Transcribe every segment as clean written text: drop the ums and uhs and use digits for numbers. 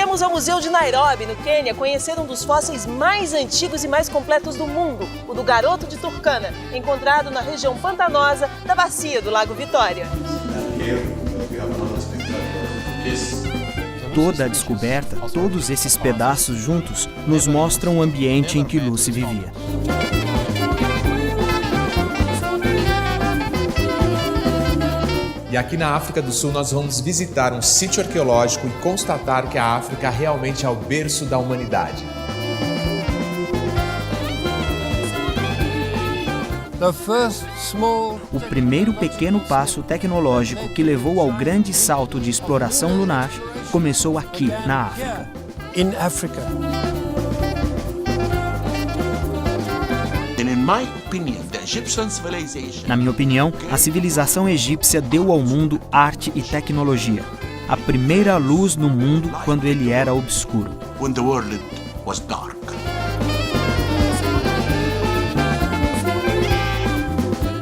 Viemos ao Museu de Nairobi, no Quênia, conhecer um dos fósseis mais antigos e mais completos do mundo, o do garoto de Turkana, encontrado na região pantanosa da bacia do Lago Vitória. Toda a descoberta, todos esses pedaços juntos, nos mostram o ambiente em que Lucy vivia. E aqui na África do Sul nós vamos visitar um sítio arqueológico e constatar que a África realmente é o berço da humanidade. O primeiro pequeno passo tecnológico que levou ao grande salto de exploração lunar começou aqui, na África. Na minha opinião, a civilização egípcia deu ao mundo arte e tecnologia. A primeira luz no mundo quando ele era obscuro.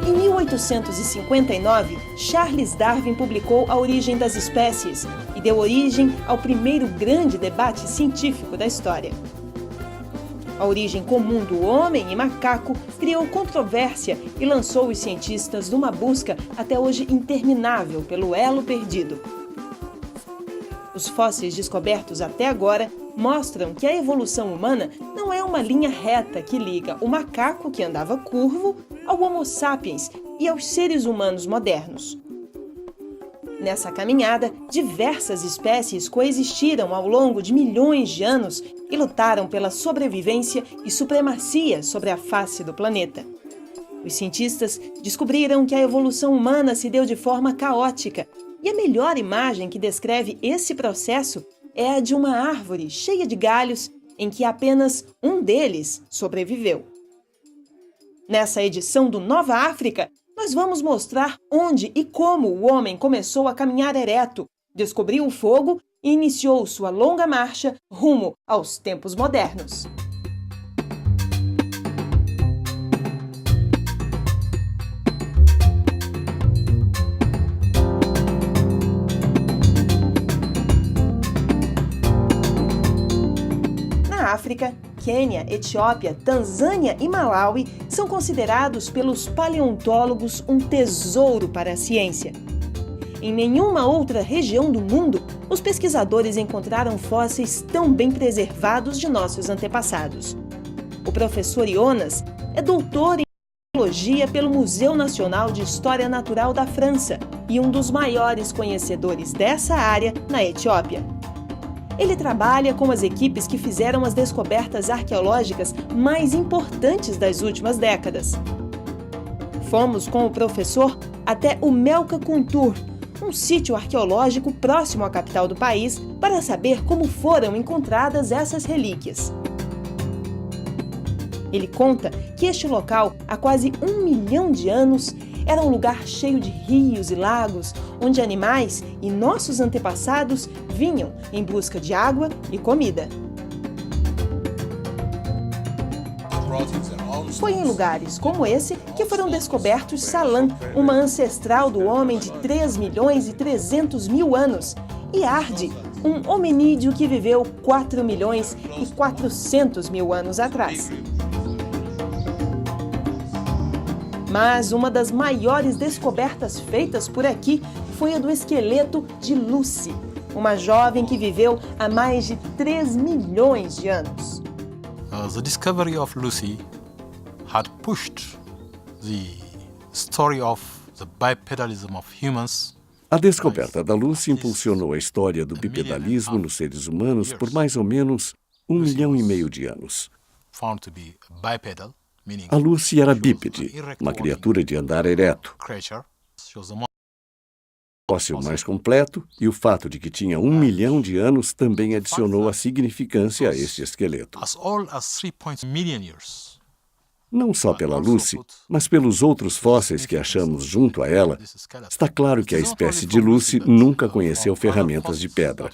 Em 1859, Charles Darwin publicou A Origem das Espécies e deu origem ao primeiro grande debate científico da história. A origem comum do homem e macaco criou controvérsia e lançou os cientistas numa busca até hoje interminável pelo elo perdido. Os fósseis descobertos até agora mostram que a evolução humana não é uma linha reta que liga o macaco que andava curvo ao Homo sapiens e aos seres humanos modernos. Nessa caminhada, diversas espécies coexistiram ao longo de milhões de anos e lutaram pela sobrevivência e supremacia sobre a face do planeta. Os cientistas descobriram que a evolução humana se deu de forma caótica, e a melhor imagem que descreve esse processo é a de uma árvore cheia de galhos em que apenas um deles sobreviveu. Nessa edição do Nova África, nós vamos mostrar onde e como o homem começou a caminhar ereto, descobriu o fogo e iniciou sua longa marcha rumo aos tempos modernos. Na África, Quênia, Etiópia, Tanzânia e Malawi são considerados pelos paleontólogos um tesouro para a ciência. Em nenhuma outra região do mundo, os pesquisadores encontraram fósseis tão bem preservados de nossos antepassados. O professor Jonas é doutor em arqueologia pelo Museu Nacional de História Natural da França e um dos maiores conhecedores dessa área na Etiópia. Ele trabalha com as equipes que fizeram as descobertas arqueológicas mais importantes das últimas décadas. Fomos com o professor até o Melka Kuntur, um sítio arqueológico próximo à capital do país, para saber como foram encontradas essas relíquias. Ele conta que este local, há quase 1 milhão de anos, era um lugar cheio de rios e lagos, onde animais e nossos antepassados vinham em busca de água e comida. Foi em lugares como esse que foram descobertos Salam, uma ancestral do homem de 3 milhões e 300 mil anos, e Ardi, um hominídeo que viveu 4 milhões e 400 mil anos atrás. Mas uma das maiores descobertas feitas por aqui foi a do esqueleto de Lucy, uma jovem que viveu há mais de 3 milhões de anos. The discovery of Lucy had pushed the story of the bipedalism of humans. A descoberta da Lucy impulsionou a história do bipedalismo nos seres humanos por mais ou menos 1,5 milhão de anos. Found to be bipedal. A Lucy era bípede, uma criatura de andar ereto. O fóssil mais completo e o fato de que tinha 1 milhão de anos também adicionou a significância a este esqueleto. Não só pela Lucy, mas pelos outros fósseis que achamos junto a ela, está claro que a espécie de Lucy nunca conheceu ferramentas de pedra.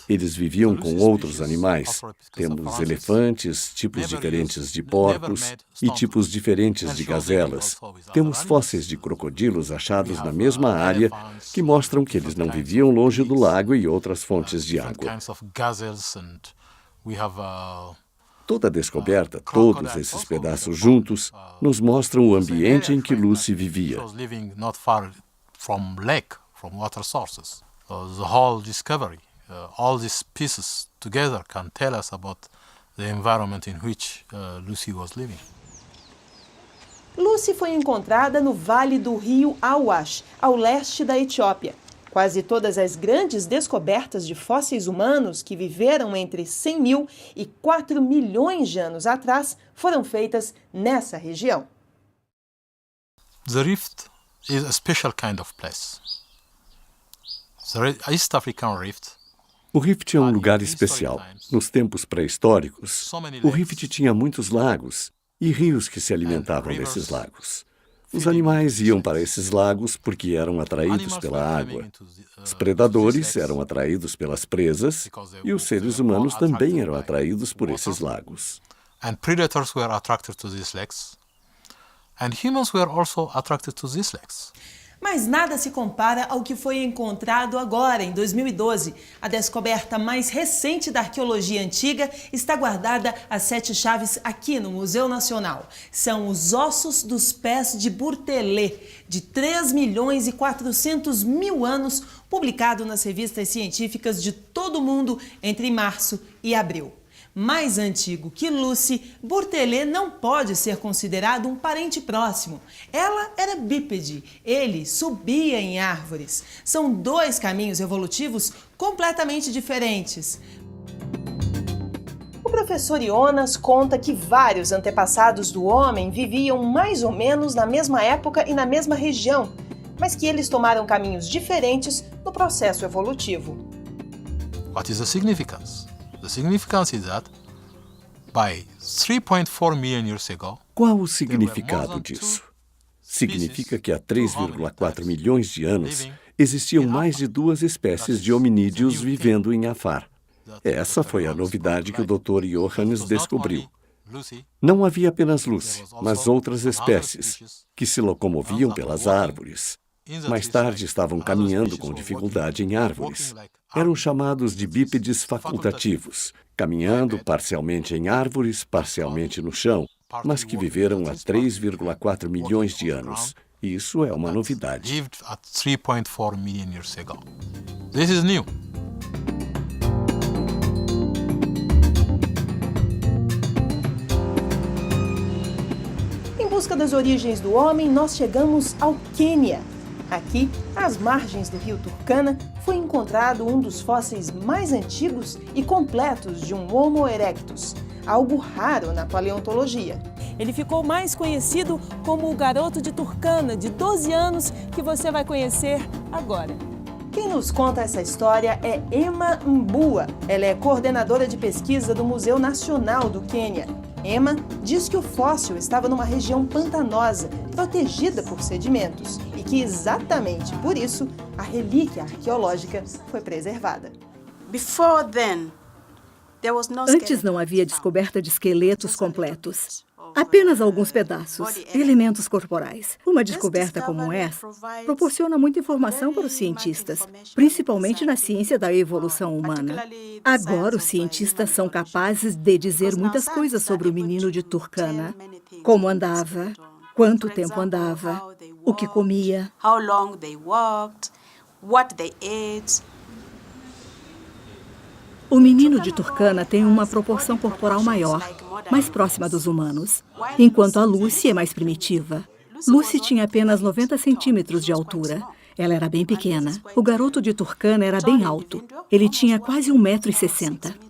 Eles viviam com outros animais. Temos elefantes, tipos diferentes de porcos e tipos diferentes de gazelas. Temos fósseis de crocodilos achados na mesma área que mostram que eles não viviam longe do lago e outras fontes de água. Toda a descoberta, todos esses pedaços juntos, nos mostram o ambiente em que Lucy vivia. The whole discovery, all these pieces together can tell us about the environment in which Lucy was living. Lucy foi encontrada no vale do rio Awash, ao leste da Etiópia. Quase todas as grandes descobertas de fósseis humanos que viveram entre 100 mil e 4 milhões de anos atrás foram feitas nessa região. The Rift is a special kind of place. O Rift é um lugar especial. Nos tempos pré-históricos, o Rift tinha muitos lagos e rios que se alimentavam desses lagos. Os animais iam para esses lagos porque eram atraídos pela água. Os predadores eram atraídos pelas presas e os seres humanos também eram atraídos por esses lagos. And predators were attracted to these lakes. And humans were also attracted to these lakes. Mas nada se compara ao que foi encontrado agora, em 2012. A descoberta mais recente da arqueologia antiga está guardada às 7 chaves aqui no Museu Nacional. São os ossos dos pés de Burtelê, de 3 milhões e 400 mil anos, publicado nas revistas científicas de todo o mundo entre março e abril. Mais antigo que Lucy, Burtelê não pode ser considerado um parente próximo. Ela era bípede, ele subia em árvores. São 2 caminhos evolutivos completamente diferentes. O professor Jonas conta que vários antepassados do homem viviam mais ou menos na mesma época e na mesma região, mas que eles tomaram caminhos diferentes no processo evolutivo. What is the significance? The significance is that by 3.4 million years ago, qual o significado disso? Significa que há 3,4 milhões de anos existiam mais de 2 espécies de hominídeos vivendo em Afar. Essa foi a novidade que o Dr. Johannes descobriu. Não havia apenas Lucy, mas outras espécies que se locomoviam pelas árvores. Mais tarde estavam caminhando com dificuldade em árvores. Eram chamados de bípedes facultativos, caminhando parcialmente em árvores, parcialmente no chão, mas que viveram há 3,4 milhões de anos. Isso é uma novidade. Lived at 3.4 million years ago. This is new. Em busca das origens do homem, nós chegamos ao Quênia. Aqui, às margens do rio Turkana, foi encontrado um dos fósseis mais antigos e completos de um Homo erectus, algo raro na paleontologia. Ele ficou mais conhecido como o garoto de Turkana, de 12 anos, que você vai conhecer agora. Quem nos conta essa história é Emma Mbua. Ela é coordenadora de pesquisa do Museu Nacional do Quênia. Emma diz que o fóssil estava numa região pantanosa, protegida por sedimentos, e que exatamente por isso a relíquia arqueológica foi preservada. Antes não havia descoberta de esqueletos completos. Apenas alguns pedaços, elementos corporais. Uma descoberta como essa proporciona muita informação para os cientistas, principalmente na ciência da evolução humana. Agora, os cientistas são capazes de dizer muitas coisas sobre o menino de Turkana. Como andava, quanto tempo andava, o que comia. O menino de Turkana tem uma proporção corporal maior, mais próxima dos humanos, enquanto a Lucy é mais primitiva. Lucy tinha apenas 90 centímetros de altura. Ela era bem pequena. O garoto de Turkana era bem alto. Ele tinha quase 1,60 m.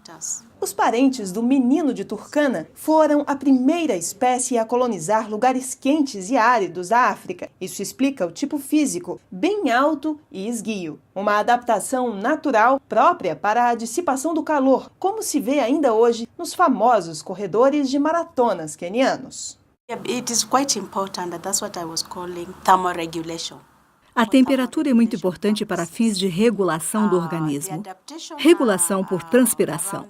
Os parentes do menino de Turkana foram a primeira espécie a colonizar lugares quentes e áridos da África. Isso explica o tipo físico, bem alto e esguio. Uma adaptação natural própria para a dissipação do calor, como se vê ainda hoje nos famosos corredores de maratonas quenianos. It is quite important, that's what I was calling thermoregulation. A temperatura é muito importante para fins de regulação do organismo. Regulação por transpiração.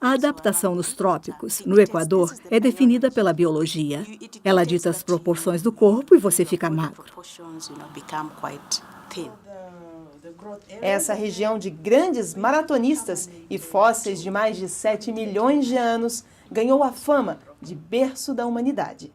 A adaptação nos trópicos, no Equador, é definida pela biologia. Ela dita as proporções do corpo e você fica magro. Essa região de grandes maratonistas e fósseis de mais de 7 milhões de anos ganhou a fama de berço da humanidade.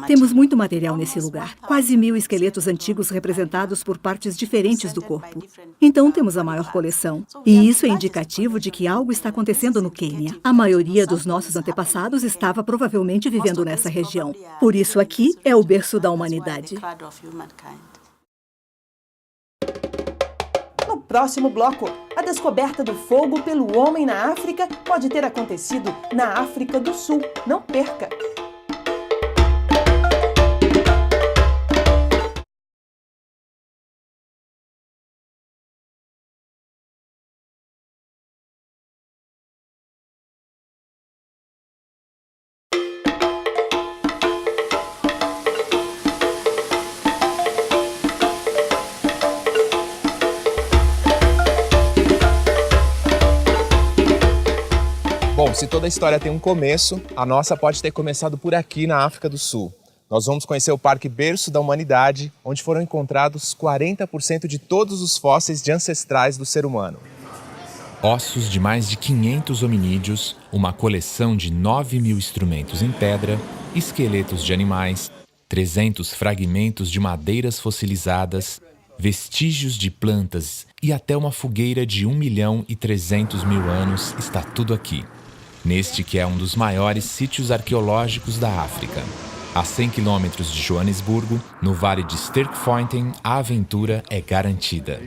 Temos muito material nesse lugar, quase 1000 esqueletos antigos representados por partes diferentes do corpo. Então temos a maior coleção. E isso é indicativo de que algo está acontecendo no Quênia. A maioria dos nossos antepassados estava provavelmente vivendo nessa região. Por isso aqui é o berço da humanidade. No próximo bloco, a descoberta do fogo pelo homem na África pode ter acontecido na África do Sul. Não perca! Bom, se toda a história tem um começo, a nossa pode ter começado por aqui na África do Sul. Nós vamos conhecer o Parque Berço da Humanidade, onde foram encontrados 40% de todos os fósseis de ancestrais do ser humano. Ossos de mais de 500 hominídeos, uma coleção de 9.000 instrumentos em pedra, esqueletos de animais, 300 fragmentos de madeiras fossilizadas, vestígios de plantas e até uma fogueira de 1.300.000 anos está tudo aqui. Neste que é um dos maiores sítios arqueológicos da África. A 100 quilômetros de Joanesburgo, no vale de Sterkfontein, a aventura é garantida.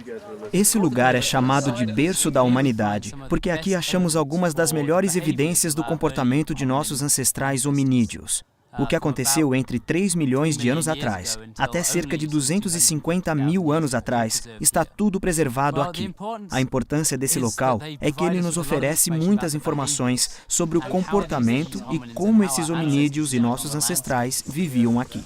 Esse lugar é chamado de berço da humanidade, porque aqui achamos algumas das melhores evidências do comportamento de nossos ancestrais hominídeos. O que aconteceu entre 3 milhões de anos atrás, até cerca de 250 mil anos atrás, está tudo preservado aqui. A importância desse local é que ele nos oferece muitas informações sobre o comportamento e como esses hominídeos e nossos ancestrais viviam aqui.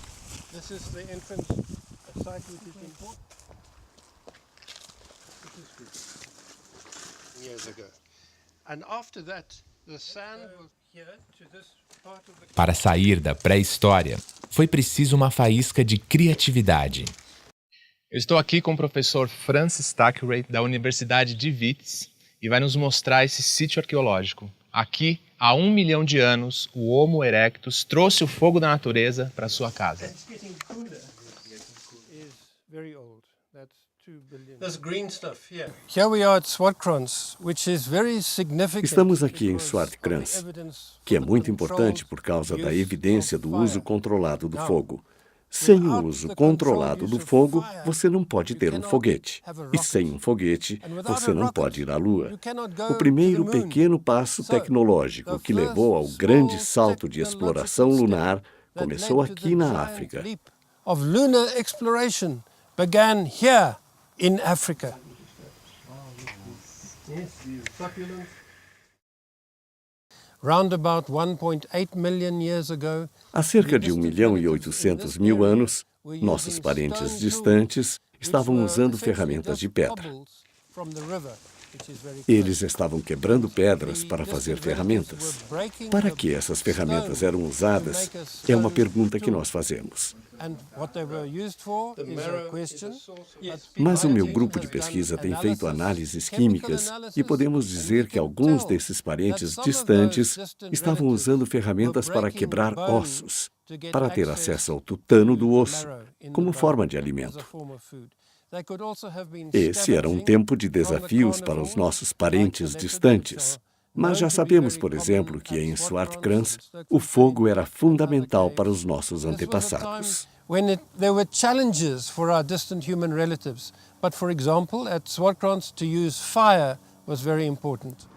Para sair da pré-história, foi preciso uma faísca de criatividade. Eu estou aqui com o professor Francis Thackeray, da Universidade de Wits, e vai nos mostrar esse sítio arqueológico. Aqui, há 1 milhão de anos, o Homo erectus trouxe o fogo da natureza para sua casa. Estamos aqui em Swartkrans, que é muito importante por causa da evidência do uso controlado do fogo. Sem o uso controlado do fogo, você não pode ter um foguete. E sem um foguete, você não pode ir à Lua. O primeiro pequeno passo tecnológico que levou ao grande salto de exploração lunar começou aqui na África. In Africa. Round about 1.8 million years ago, há cerca de 1.800.000 anos, nossos parentes distantes estavam usando ferramentas de pedra. Eles estavam quebrando pedras para fazer ferramentas. Para que essas ferramentas eram usadas é uma pergunta que nós fazemos. Mas o meu grupo de pesquisa tem feito análises químicas e podemos dizer que alguns desses parentes distantes estavam usando ferramentas para quebrar ossos, para ter acesso ao tutano do osso, como forma de alimento. Esse era um tempo de desafios para os nossos parentes distantes. Mas já sabemos, por exemplo, que em Swartkrans o fogo era fundamental para os nossos antepassados. There were challenges for our distant human relatives, but for example, at Swartkrans to use fire was very important.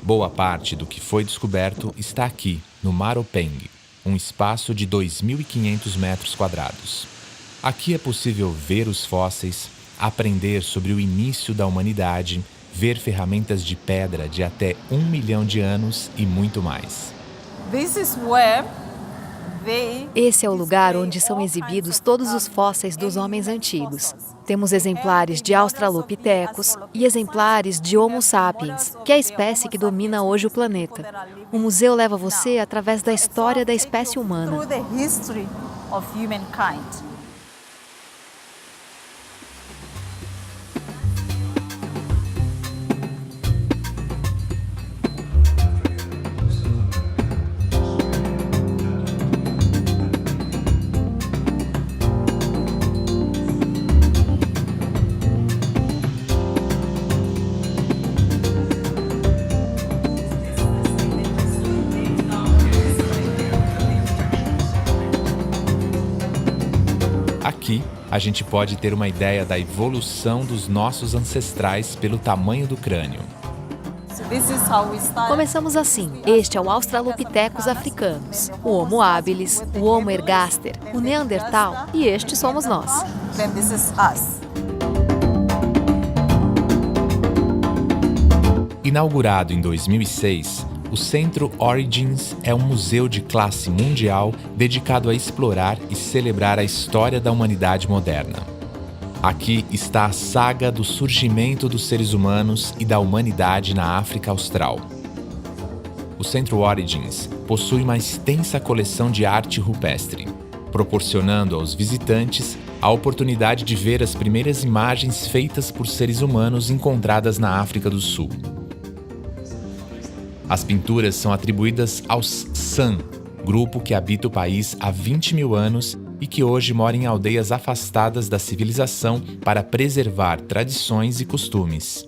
Boa parte do que foi descoberto está aqui, no Maropeng, um espaço de 2.500 metros quadrados. Aqui é possível ver os fósseis, aprender sobre o início da humanidade, ver ferramentas de pedra de até 1 milhão de anos e muito mais. This is where Esse é o lugar onde são exibidos todos os fósseis dos homens antigos. Temos exemplares de Australopithecus e exemplares de Homo sapiens, que é a espécie que domina hoje o planeta. O museu leva você através da história da espécie humana. Aqui, a gente pode ter uma ideia da evolução dos nossos ancestrais pelo tamanho do crânio. Começamos assim. Este é o Australopithecus africanus, o Homo habilis, o Homo ergaster, o Neandertal e este somos nós. Inaugurado em 2006, o Centro Origins é um museu de classe mundial dedicado a explorar e celebrar a história da humanidade moderna. Aqui está a saga do surgimento dos seres humanos e da humanidade na África Austral. O Centro Origins possui uma extensa coleção de arte rupestre, proporcionando aos visitantes a oportunidade de ver as primeiras imagens feitas por seres humanos encontradas na África do Sul. As pinturas são atribuídas aos San, grupo que habita o país há 20 mil anos e que hoje mora em aldeias afastadas da civilização para preservar tradições e costumes.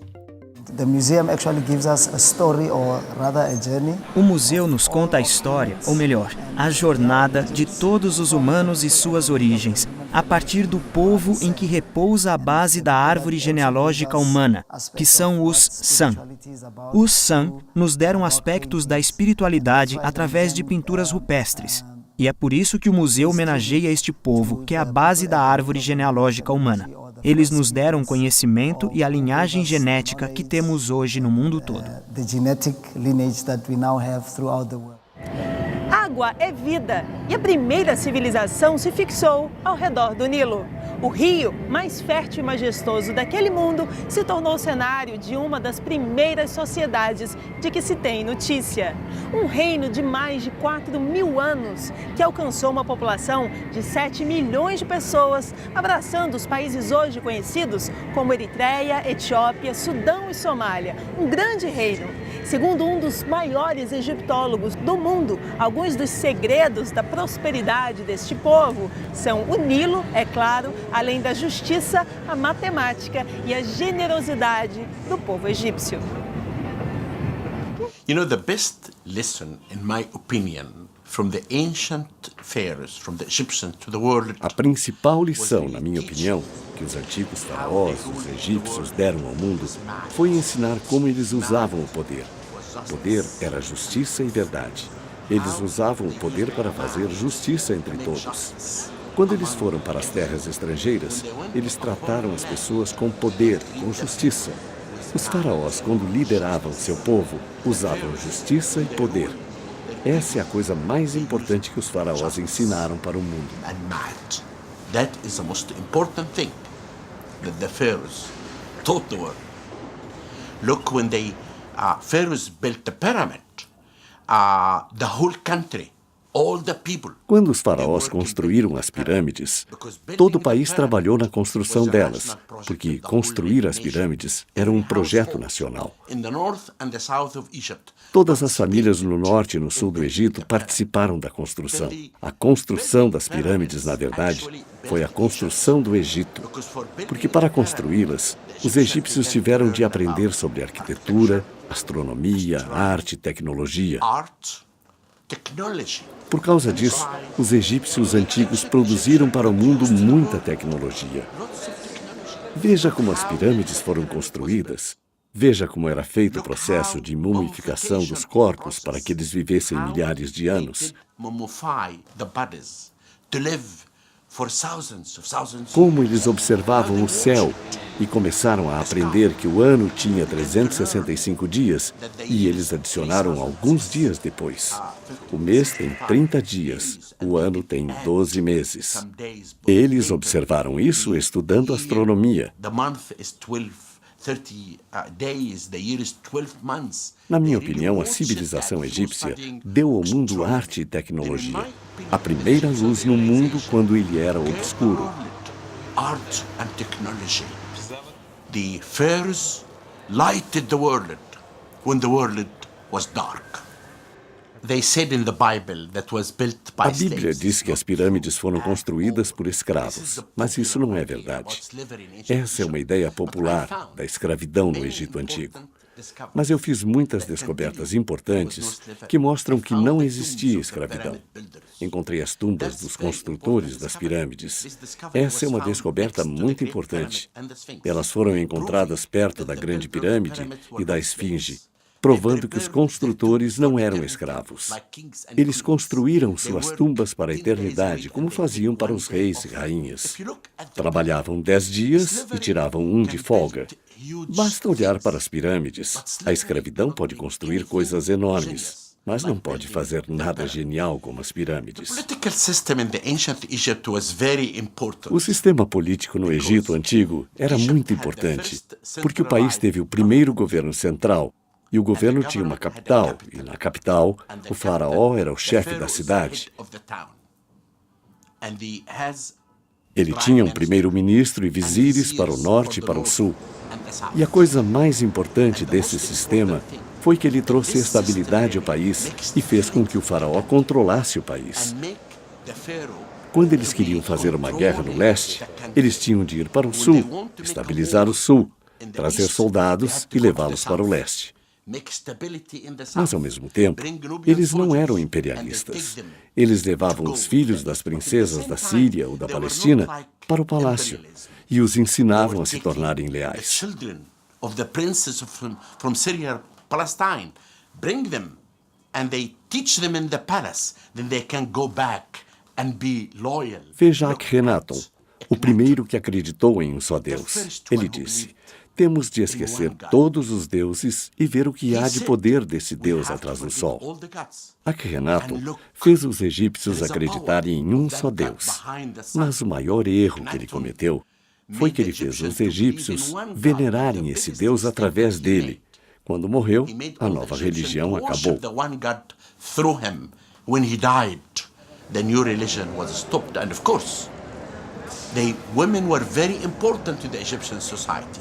O museu nos conta a história, ou melhor, a jornada de todos os humanos e suas origens, a partir do povo em que repousa a base da árvore genealógica humana, que são os San. Os San nos deram aspectos da espiritualidade através de pinturas rupestres. E é por isso que o museu homenageia este povo, que é a base da árvore genealógica humana. Eles nos deram conhecimento e a linhagem genética que temos hoje no mundo todo. Água é vida e a primeira civilização se fixou ao redor do Nilo. O rio mais fértil e majestoso daquele mundo se tornou o cenário de uma das primeiras sociedades de que se tem notícia. Um reino de mais de 4.000 anos que alcançou uma população de 7 milhões de pessoas, abraçando os países hoje conhecidos como Eritreia, Etiópia, Sudão e Somália. Um grande reino. Segundo um dos maiores egiptólogos do mundo, alguns dos segredos da prosperidade deste povo são o Nilo, é claro, além da justiça, a matemática e a generosidade do povo egípcio. You know, the best lesson, in my opinion, from the ancient pharaohs, from the Egyptians to the world. A principal lição, na minha opinião, que os antigos faraós, os egípcios deram ao mundo, foi ensinar como eles usavam o poder. O poder era justiça e verdade. Eles usavam o poder para fazer justiça entre todos. Quando eles foram para as terras estrangeiras, eles trataram as pessoas com poder, com justiça. Os faraós, quando lideravam seu povo, usavam justiça e poder. Essa é a coisa mais importante que os faraós ensinaram para o mundo. That is the most important thing that the pharaohs taught the world. Look, when the pharaohs built the pyramid, the whole country, all the people. Quando os faraós construíram as pirâmides, todo o país trabalhou na construção delas, porque construir as pirâmides era um projeto nacional. Todas as famílias no norte e no sul do Egito participaram da construção. A construção das pirâmides, na verdade, foi a construção do Egito, porque para construí-las, os egípcios tiveram de aprender sobre arquitetura, astronomia, arte e tecnologia. Por causa disso, os egípcios antigos produziram para o mundo muita tecnologia. Veja como as pirâmides foram construídas. Veja como era feito o processo de mumificação dos corpos para que eles vivessem milhares de anos. Como eles observavam o céu e começaram a aprender que o ano tinha 365 dias e eles adicionaram alguns dias depois. O mês tem 30 dias, o ano tem 12 meses. Eles observaram isso estudando astronomia. Na minha opinião, a civilização egípcia deu ao mundo arte e tecnologia. A primeira luz no mundo quando ele era obscuro. Art and technology. The pharaohs lighted the world when the world was dark. They said in the Bible that was built by A Bíblia diz que as pirâmides foram construídas por escravos, mas isso não é verdade. Essa é uma ideia popular da escravidão no Egito Antigo. Mas eu fiz muitas descobertas importantes que mostram que não existia escravidão. Encontrei as tumbas dos construtores das pirâmides. Essa é uma descoberta muito importante. Elas foram encontradas perto da Grande Pirâmide e da Esfinge, provando que os construtores não eram escravos. Eles construíram suas tumbas para a eternidade, como faziam para os reis e rainhas. Trabalhavam 10 dias e tiravam um de folga. Basta olhar para as pirâmides. A escravidão pode construir coisas enormes, mas não pode fazer nada genial como as pirâmides. O sistema político no Egito Antigo era muito importante, porque o país teve o primeiro governo central, e o governo tinha uma capital, e na capital, o faraó era o chefe da cidade. Ele tinha um primeiro-ministro e vizires para o norte e para o sul. E a coisa mais importante desse sistema foi que ele trouxe estabilidade ao país e fez com que o faraó controlasse o país. Quando eles queriam fazer uma guerra no leste, eles tinham de ir para o sul, estabilizar o sul, trazer soldados e levá-los para o leste. Mas, ao mesmo tempo, eles não eram imperialistas. Eles levavam os filhos das princesas da Síria ou da Palestina para o palácio e os ensinavam a se tornarem leais. Veja Akhenaton, o primeiro que acreditou em um só Deus. Ele disse: temos de esquecer todos os deuses e ver o que há de poder desse Deus atrás do sol. Akhenaton fez os egípcios acreditarem em um só Deus. Mas o maior erro que ele cometeu foi que ele fez os egípcios venerarem esse Deus através dele. Quando morreu, a nova religião acabou. The women were very important to the Egyptian society.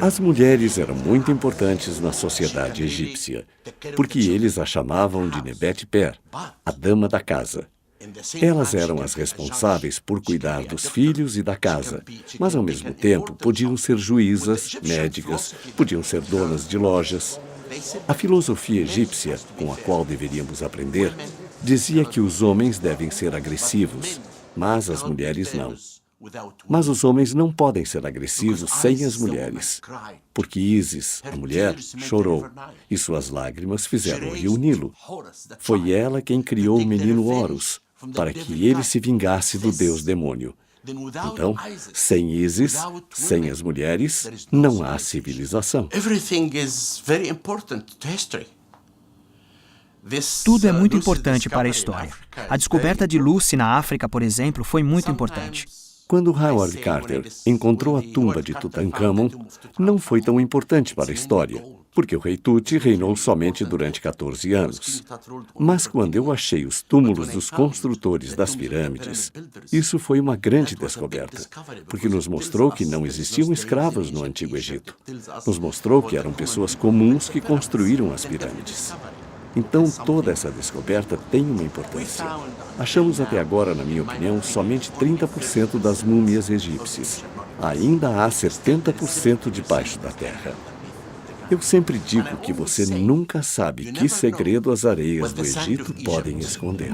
As mulheres eram muito importantes na sociedade egípcia, porque eles a chamavam de Nebet-Per, a dama da casa. Elas eram as responsáveis por cuidar dos filhos e da casa, mas ao mesmo tempo podiam ser juízas, médicas, podiam ser donas de lojas. A filosofia egípcia, com a qual deveríamos aprender, dizia que os homens devem ser agressivos, mas as mulheres não. Mas os homens não podem ser agressivos sem as mulheres, porque Ísis, a mulher, chorou, e suas lágrimas fizeram o rio Nilo. Foi ela quem criou o menino Horus, para que ele se vingasse do deus demônio. Então, sem Ísis, sem as mulheres, não há civilização. Tudo é muito importante para a história. A descoberta de Lucy na África, por exemplo, foi muito importante. Quando Howard Carter encontrou a tumba de Tutankhamon, não foi tão importante para a história, porque o rei Tut reinou somente durante 14 anos. Mas quando eu achei os túmulos dos construtores das pirâmides, isso foi uma grande descoberta, porque nos mostrou que não existiam escravos no Antigo Egito. Nos mostrou que eram pessoas comuns que construíram as pirâmides. Então, toda essa descoberta tem uma importância. Achamos até agora, na minha opinião, somente 30% das múmias egípcias. Ainda há 70% debaixo da terra. Eu sempre digo que você nunca sabe que segredo as areias do Egito podem esconder.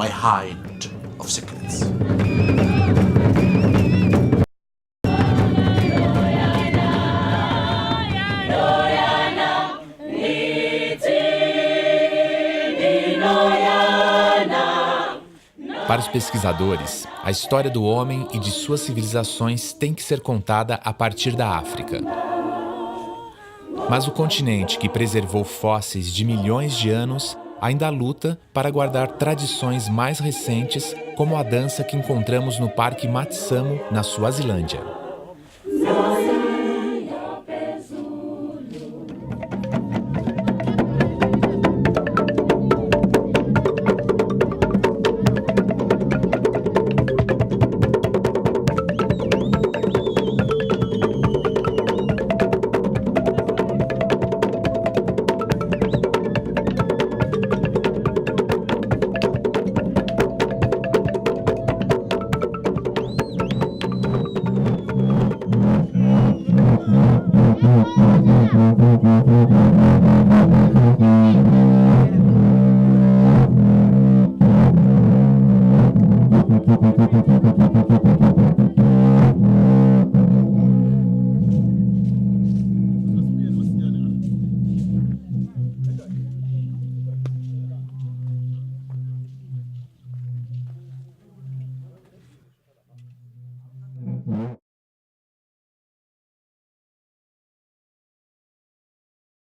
os pesquisadores, a história do homem e de suas civilizações tem que ser contada a partir da África. Mas o continente que preservou fósseis de milhões de anos ainda luta para guardar tradições mais recentes, como a dança que encontramos no Parque Matsamo, na Suazilândia.